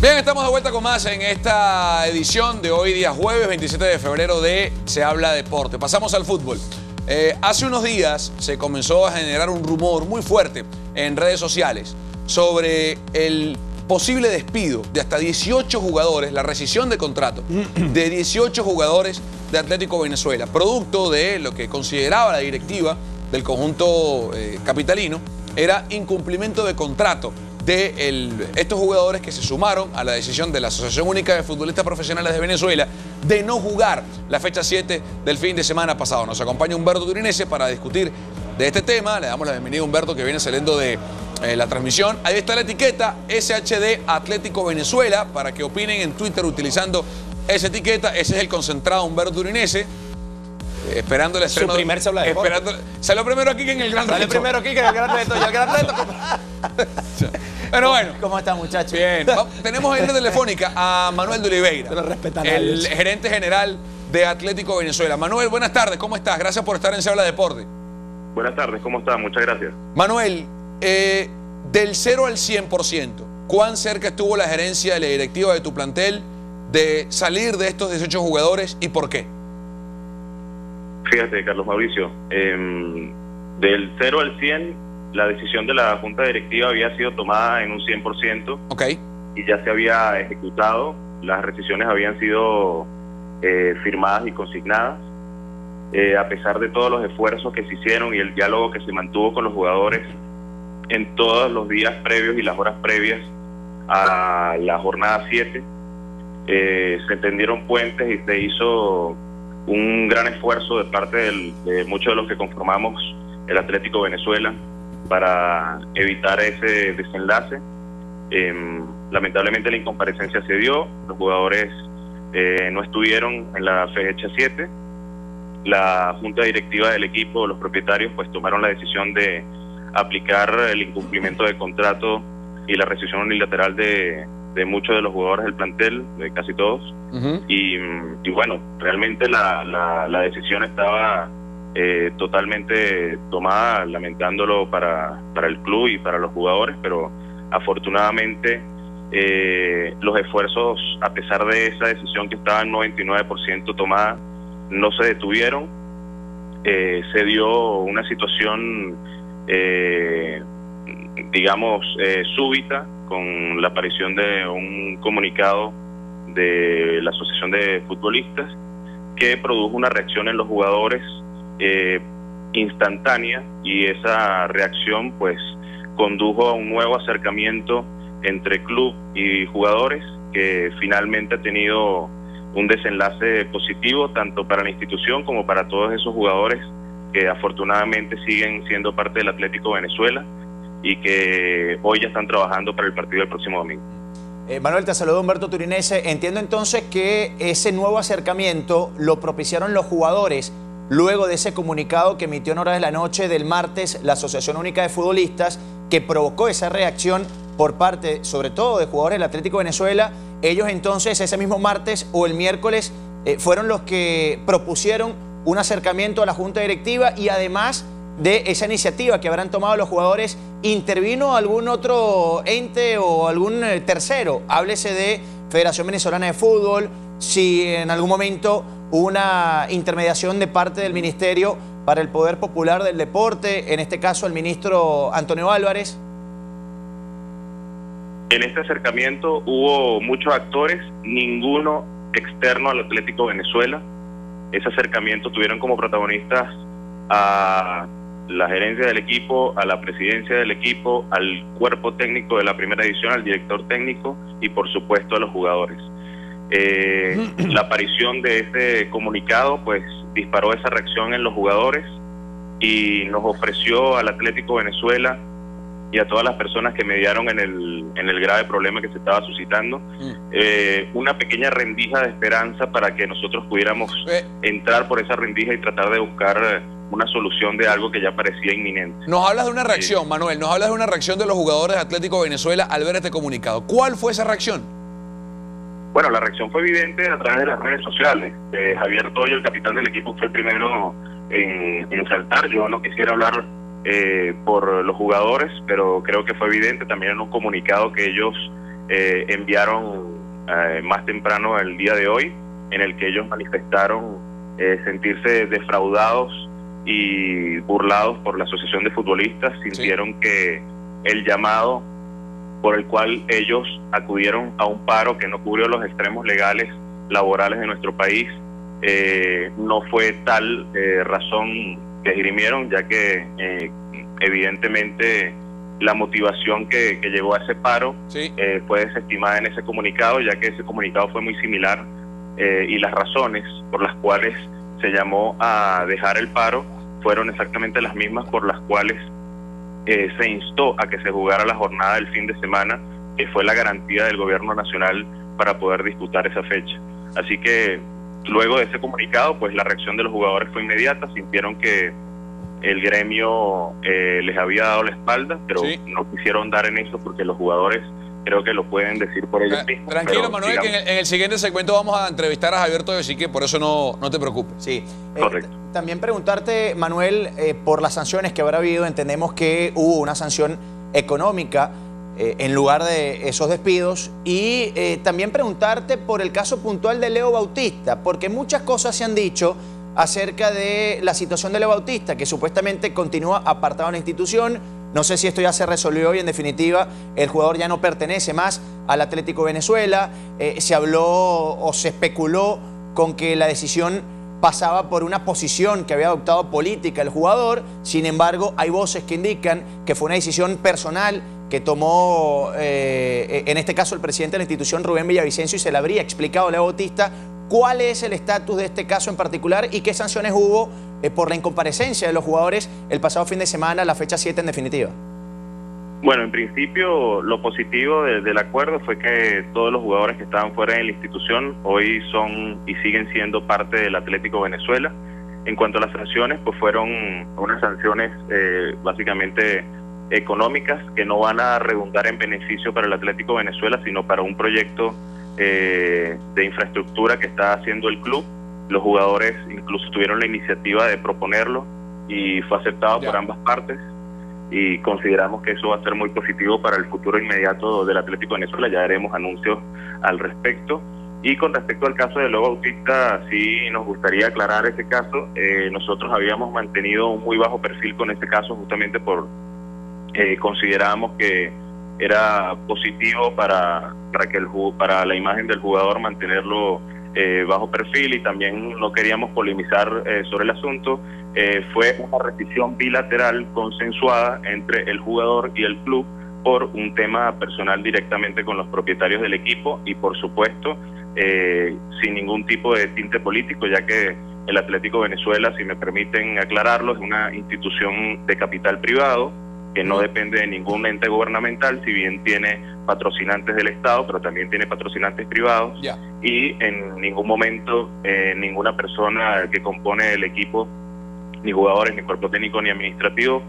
Bien, estamos de vuelta con más en esta edición de hoy día jueves 27 de febrero de Se Habla Deporte. Pasamos al fútbol. Hace unos días se comenzó a generar un rumor muy fuerte en redes sociales sobre el posible despido de hasta 18 jugadores, la rescisión de contrato de 18 jugadores de Atlético Venezuela, producto de lo que consideraba la directiva del conjunto capitalino, era incumplimiento de contrato de estos jugadores que se sumaron a la decisión de la Asociación Única de Futbolistas Profesionales de Venezuela de no jugar la fecha 7 del fin de semana pasado. Nos acompaña Humberto Turinese para discutir de este tema. Le damos la bienvenida a Humberto, que viene saliendo de la transmisión. Ahí está la etiqueta SHD Atlético Venezuela para que opinen en Twitter utilizando esa etiqueta. Ese es el concentrado Humberto Turinese. Esperando el estreno. Su primer Se Habla Deporte. Salió primero aquí que en el Gran Reto. Salió primero aquí que en el Gran Reto. Y el Gran Reto. Pero bueno. ¿Cómo están, muchachos? Bien. Tenemos en la telefónica a Manuel de Oliveira, el gerente general de Atlético Venezuela. Manuel, buenas tardes. ¿Cómo estás? Gracias por estar en Se Habla Deporte. Buenas tardes. ¿Cómo estás? Muchas gracias. Manuel, del 0 al 100%, ¿cuán cerca estuvo la gerencia y la directiva de tu plantel de salir de estos 18 jugadores y por qué? Fíjate, Carlos Mauricio, del 0 al 100, la decisión de la Junta Directiva había sido tomada en un 100%. Ok. Y ya se había ejecutado. Las rescisiones habían sido firmadas y consignadas. A pesar de todos los esfuerzos que se hicieron y el diálogo que se mantuvo con los jugadores en todos los días previos y las horas previas a la jornada 7, se tendieron puentes y se hizo un gran esfuerzo de parte de muchos de los que conformamos el Atlético Venezuela para evitar ese desenlace. Lamentablemente la incomparecencia se dio, los jugadores no estuvieron en la fecha 7. La junta directiva del equipo, los propietarios, pues tomaron la decisión de aplicar el incumplimiento de contrato y la rescisión unilateral de muchos de los jugadores del plantel, de casi todos. Y bueno, realmente la decisión estaba totalmente tomada, lamentándolo para el club y para los jugadores, pero afortunadamente los esfuerzos, a pesar de esa decisión que estaba en 99% tomada, no se detuvieron. Se dio una situación digamos súbita, con la aparición de un comunicado de la Asociación de Futbolistas que produjo una reacción en los jugadores instantánea, y esa reacción pues condujo a un nuevo acercamiento entre club y jugadores, que finalmente ha tenido un desenlace positivo tanto para la institución como para todos esos jugadores que afortunadamente siguen siendo parte del Atlético Venezuela y que hoy ya están trabajando para el partido del próximo domingo. Manuel, te saludo Humberto Turinese. Entiendo entonces que ese nuevo acercamiento lo propiciaron los jugadores luego de ese comunicado que emitió en horas de la noche del martes la Asociación Única de Futbolistas, que provocó esa reacción por parte, sobre todo, de jugadores del Atlético Venezuela. Ellos entonces ese mismo martes o el miércoles fueron los que propusieron un acercamiento a la Junta Directiva, y además de esa iniciativa que habrán tomado los jugadores, ¿intervino algún otro ente o algún tercero? Háblese de Federación Venezolana de Fútbol, si en algún momento hubo una intermediación de parte del Ministerio para el Poder Popular del Deporte, en este caso el ministro Antonio Álvarez. En este acercamiento hubo muchos actores, ninguno externo al Atlético Venezuela. Ese acercamiento tuvieron como protagonistas a la gerencia del equipo, a la presidencia del equipo, al cuerpo técnico de la primera división, al director técnico y por supuesto a los jugadores. La aparición de este comunicado pues disparó esa reacción en los jugadores y nos ofreció al Atlético Venezuela y a todas las personas que mediaron en el grave problema que se estaba suscitando, una pequeña rendija de esperanza para que nosotros pudiéramos entrar por esa rendija y tratar de buscar una solución de algo que ya parecía inminente. Nos hablas de una reacción, Manuel, nos hablas de una reacción de los jugadores de Atlético Venezuela al ver este comunicado. ¿Cuál fue esa reacción? Bueno, la reacción fue evidente a través de las redes sociales. Javier Toyo, el capitán del equipo, fue el primero en saltar. Yo no quisiera hablar por los jugadores, pero creo que fue evidente también en un comunicado que ellos enviaron más temprano el día de hoy, en el que ellos manifestaron sentirse defraudados y burlados por la Asociación de Futbolistas. Sintieron que el llamado por el cual ellos acudieron a un paro que no cubrió los extremos legales laborales de nuestro país, no fue tal razón que esgrimieron, ya que evidentemente la motivación que llevó a ese paro fue desestimada en ese comunicado, ya que ese comunicado fue muy similar, y las razones por las cuales se llamó a dejar el paro fueron exactamente las mismas por las cuales se instó a que se jugara la jornada del fin de semana, que fue la garantía del gobierno nacional para poder disputar esa fecha. Así que luego de ese comunicado, pues la reacción de los jugadores fue inmediata. Sintieron que el gremio les había dado la espalda, pero no quisieron dar en eso porque los jugadores creo que lo pueden decir por ellos mismos. Tranquilo, Manuel, digamos, que en el siguiente segmento vamos a entrevistar a Javier Toyo, así que por eso no te preocupes. Sí. Correcto. También preguntarte, Manuel, por las sanciones que habrá habido. Entendemos que hubo una sanción económica en lugar de esos despidos, y también preguntarte por el caso puntual de Leo Bautista, porque muchas cosas se han dicho acerca de la situación de Leo Bautista, que supuestamente continúa apartado de la institución. No sé si esto ya se resolvió y en definitiva el jugador ya no pertenece más al Atlético Venezuela. Se habló o se especuló con que la decisión pasaba por una posición que había adoptado política el jugador. Sin embargo, hay voces que indican que fue una decisión personal que tomó, en este caso, el presidente de la institución, Rubén Villavicencio, y se le habría explicado a Leo Bautista cuál es el estatus de este caso en particular y qué sanciones hubo por la incomparecencia de los jugadores el pasado fin de semana, la fecha 7 en definitiva. Bueno, en principio lo positivo del acuerdo fue que todos los jugadores que estaban fuera de la institución hoy son y siguen siendo parte del Atlético Venezuela. En cuanto a las sanciones, pues fueron unas sanciones básicamente económicas que no van a redundar en beneficio para el Atlético Venezuela, sino para un proyecto de infraestructura que está haciendo el club. Los jugadores incluso tuvieron la iniciativa de proponerlo y fue aceptado por ambas partes, y consideramos que eso va a ser muy positivo para el futuro inmediato del Atlético Venezuela. Ya haremos anuncios al respecto. Y con respecto al caso de Leo Bautista, sí nos gustaría aclarar ese caso. Nosotros habíamos mantenido un muy bajo perfil con este caso, justamente por considerábamos que era positivo para la imagen del jugador mantenerlo bajo perfil, y también no queríamos polemizar sobre el asunto. Fue una rescisión bilateral consensuada entre el jugador y el club por un tema personal directamente con los propietarios del equipo, y por supuesto sin ningún tipo de tinte político, ya que el Atlético Venezuela, si me permiten aclararlo, es una institución de capital privado que no depende de ningún ente gubernamental, si bien tiene patrocinantes del Estado, pero también tiene patrocinantes privados, y en ningún momento ninguna persona que compone el equipo, ni jugadores, ni cuerpo técnico, ni administrativo,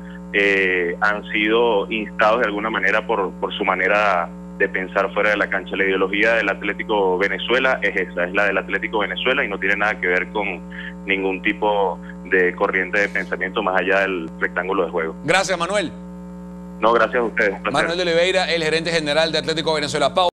han sido instados de alguna manera por su manera de pensar fuera de la cancha. La ideología del Atlético Venezuela es esa, es la del Atlético Venezuela, y no tiene nada que ver con ningún tipo de corriente de pensamiento más allá del rectángulo de juego. Gracias, Manuel. No, gracias a ustedes. Manuel de Oliveira, el gerente general de Atlético Venezuela.